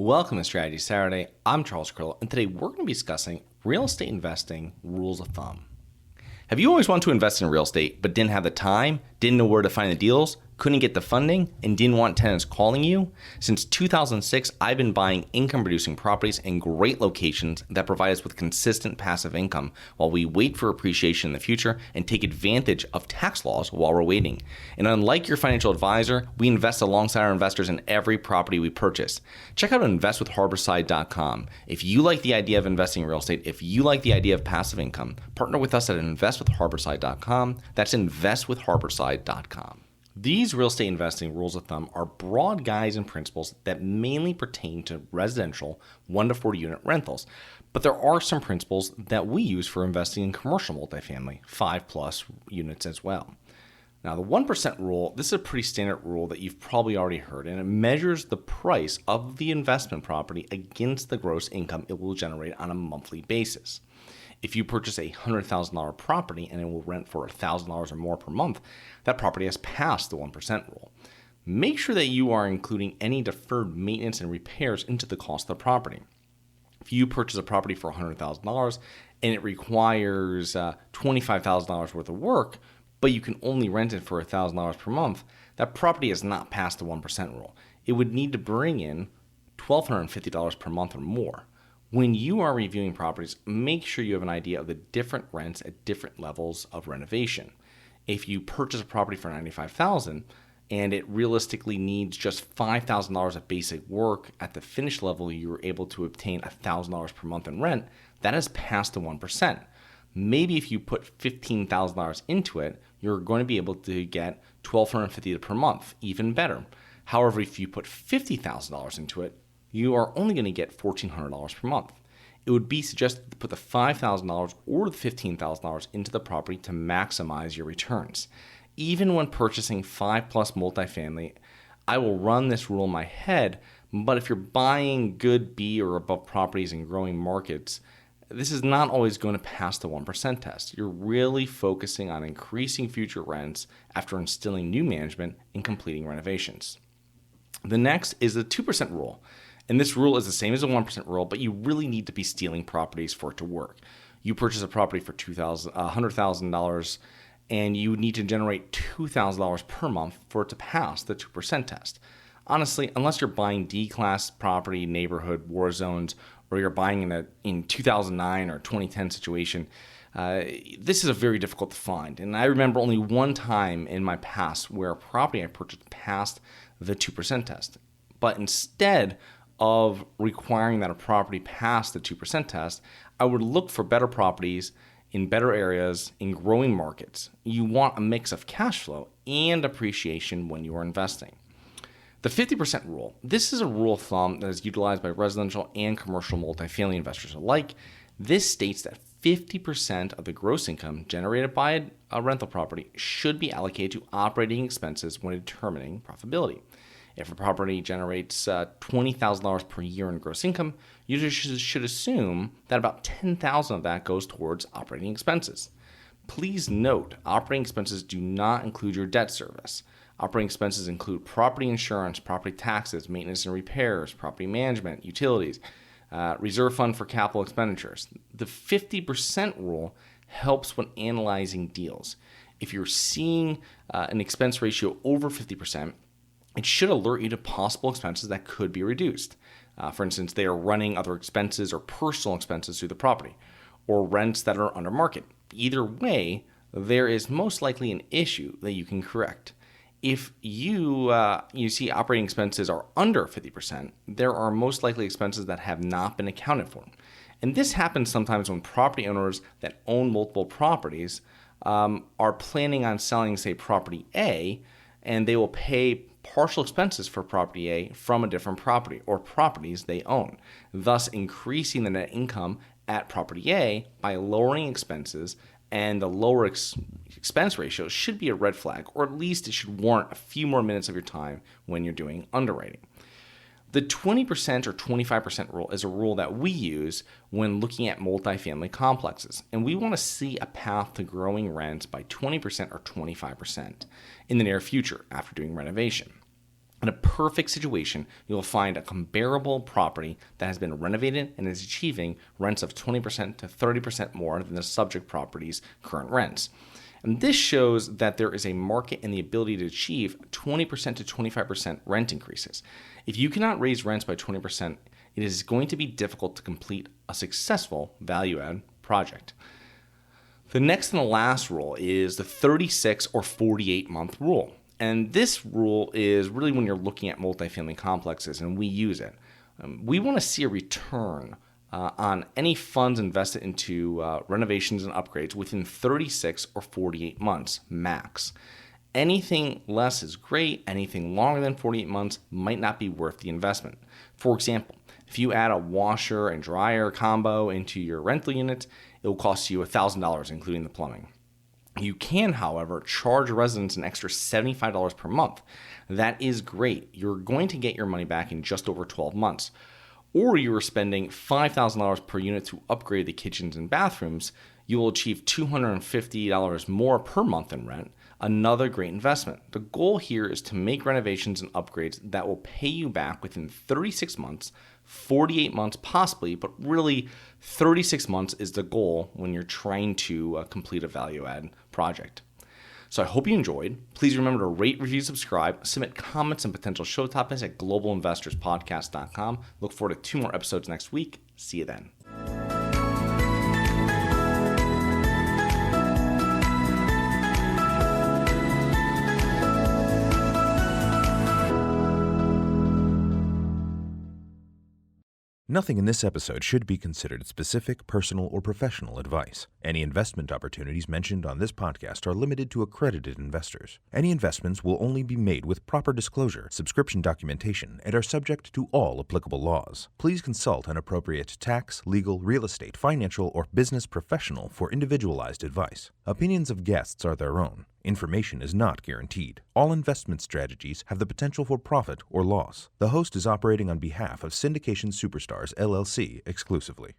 Welcome to Strategy Saturday. I'm Charles Carillo, and today we're going to be discussing real estate investing rules of thumb. Have you always wanted to invest in real estate but didn't have the time, didn't know where to find the deals, couldn't get the funding, and didn't want tenants calling you? Since 2006, I've been buying income-producing properties in great locations that provide us with consistent passive income while we wait for appreciation in the future and take advantage of tax laws while we're waiting. And unlike your financial advisor, we invest alongside our investors in every property we purchase. Check out investwithharborside.com. If you like the idea of investing in real estate, if you like the idea of passive income, partner with us at investwithharborside.com. That's investwithharborside.com. These real estate investing rules of thumb are broad guides and principles that mainly pertain to residential 1 to 4 unit rentals. But there are some principles that we use for investing in commercial multifamily, 5+ units as well. Now, the 1% rule, this is a pretty standard rule that you've probably already heard, and it measures the price of the investment property against the gross income it will generate on a monthly basis. If you purchase a $100,000 property and it will rent for $1,000 or more per month, that property has passed the 1% rule. Make sure that you are including any deferred maintenance and repairs into the cost of the property. If you purchase a property for $100,000 and it requires $25,000 worth of work, but you can only rent it for $1,000 per month, that property has not passed the 1% rule. It would need to bring in $1,250 per month or more. When you are reviewing properties, make sure you have an idea of the different rents at different levels of renovation. If you purchase a property for $95,000 and it realistically needs just $5,000 of basic work, at the finished level you were able to obtain $1,000 per month in rent, that is past the 1%. Maybe if you put $15,000 into it, you're going to be able to get $1,250 per month, even better. However, if you put $50,000 into it, you are only going to get $1,400 per month. It would be suggested to put the $5,000 or the $15,000 into the property to maximize your returns. Even when purchasing 5+ multifamily, I will run this rule in my head, but if you're buying good B or above properties in growing markets, this is not always going to pass the 1% test. You're really focusing on increasing future rents after instilling new management and completing renovations. The next is the 2% rule. And this rule is the same as the 1% rule, but you really need to be stealing properties for it to work. You purchase a property for $100,000 and you need to generate $2,000 per month for it to pass the 2% test. Honestly, unless you're buying D-class property, neighborhood, war zones, or you're buying in 2009 or 2010 situation, this is very difficult to find. And I remember only one time in my past where a property I purchased passed the 2% test. But instead of requiring that a property pass the 2% test, I would look for better properties in better areas in growing markets. You want a mix of cash flow and appreciation when you are investing. The 50% rule. This is a rule of thumb that is utilized by residential and commercial multifamily investors alike. This states that 50% of the gross income generated by a rental property should be allocated to operating expenses when determining profitability. If a property generates $20,000 per year in gross income, you should assume that about $10,000 of that goes towards operating expenses. Please note, operating expenses do not include your debt service. Operating expenses include property insurance, property taxes, maintenance and repairs, property management, utilities, reserve fund for capital expenditures. The 50% rule helps when analyzing deals. If you're seeing an expense ratio over 50%, it should alert you to possible expenses that could be reduced. For instance, they are running other expenses or personal expenses through the property, or rents that are under market. Either way, there is most likely an issue that you can correct. If you see operating expenses are under 50%, there are most likely expenses that have not been accounted for. And this happens sometimes when property owners that own multiple properties are planning on selling, say, property A, and they will pay partial expenses for property A from a different property or properties they own, thus increasing the net income at property A by lowering expenses, and the lower expense ratio should be a red flag, or at least it should warrant a few more minutes of your time when you're doing underwriting. The 20% or 25% rule is a rule that we use when looking at multifamily complexes, and we want to see a path to growing rents by 20% or 25% in the near future after doing renovation. In a perfect situation, you will find a comparable property that has been renovated and is achieving rents of 20% to 30% more than the subject property's current rents. And this shows that there is a market and the ability to achieve 20% to 25% rent increases. If you cannot raise rents by 20%, it is going to be difficult to complete a successful value-add project. The next and the last rule is the 36 or 48-month rule. And this rule is really when you're looking at multifamily complexes, and we use it. We want to see a return on any funds invested into renovations and upgrades within 36 or 48 months max. Anything less is great. Anything longer than 48 months might not be worth the investment. For example, if you add a washer and dryer combo into your rental unit, it will cost you $1,000, including the plumbing. You can, however, charge residents an extra $75 per month. That is great. You're going to get your money back in just over 12 months. Or you are spending $5,000 per unit to upgrade the kitchens and bathrooms, you will achieve $250 more per month in rent. Another great investment. The goal here is to make renovations and upgrades that will pay you back within 36 months, 48 months possibly, but really 36 months is the goal when you're trying to complete a value add project. So I hope you enjoyed. Please remember to rate, review, subscribe, submit comments and potential show topics at globalinvestorspodcast.com. Look forward to 2 more episodes next week. See you then. Nothing in this episode should be considered specific, personal, or professional advice. Any investment opportunities mentioned on this podcast are limited to accredited investors. Any investments will only be made with proper disclosure, subscription documentation, and are subject to all applicable laws. Please consult an appropriate tax, legal, real estate, financial, or business professional for individualized advice. Opinions of guests are their own. Information is not guaranteed. All investment strategies have the potential for profit or loss. The host is operating on behalf of Syndication Superstars, LLC exclusively.